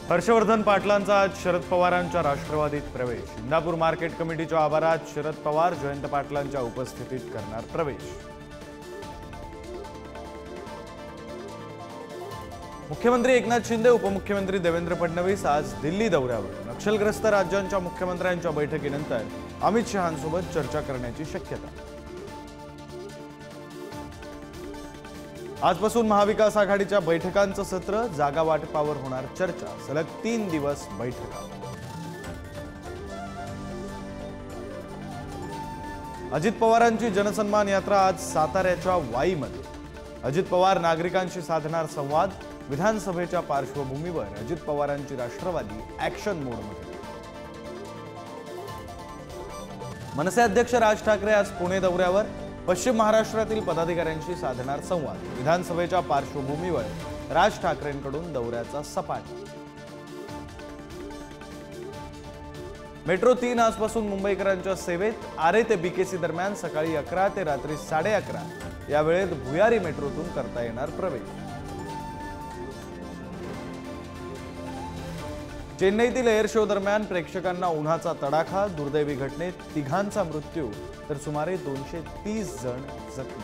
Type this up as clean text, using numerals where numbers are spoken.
हर्षवर्धन पाटलांचा आज शरद पवारांच्या राष्ट्रवादीत प्रवेश। इंदापूर मार्केट कमिटीच्या आवारात शरद पवार जयंत पाटलांच्या उपस्थितीत करणार प्रवेश। मुख्यमंत्री एकनाथ शिंदे उपमुख्यमंत्री देवेंद्र फडणवीस आज दिल्ली दौऱ्यावर। नक्षलग्रस्त राज्यांच्या मुख्यमंत्र्यांच्या बैठकीनंतर अमित शहांसोबत चर्चा करण्याची शक्यता। आजपासून महाविकास आघाडीच्या बैठकांचं सत्र, जागा वाटपावर होणार चर्चा। सलग 3 दिवस बैठका। अजित पवारांची जनसन्मान यात्रा आज साताऱ्याच्या वाईमध्ये। अजित पवार नागरिकांशी साधणार संवाद। विधानसभेच्या पार्श्वभूमीवर अजित पवारांची राष्ट्रवादी ॲक्शन मोडमध्ये। मनसे अध्यक्ष राज ठाकरे आज पुणे दौऱ्यावर। पश्चिम महाराष्ट्रातील पदाधिकाऱ्यांशी साधणार संवाद। विधानसभेच्या पार्श्वभूमीवर राज ठाकरेंकडून दौऱ्याचा सपाटा। मेट्रो 3 आजपासून मुंबईकरांच्या सेवेत। आरे ते बीकेसी दरम्यान सकाळी 11 ते रात्री 11:30 या वेळेत भुयारी मेट्रोतून करता येणार प्रवेश। चेन्नईतील एअर शो दरम्यान प्रेक्षकांना उन्हाचा तडाखा। दुर्दैवी घटनेत 3घांचा मृत्यू तर सुमारे 230 जण जखमी।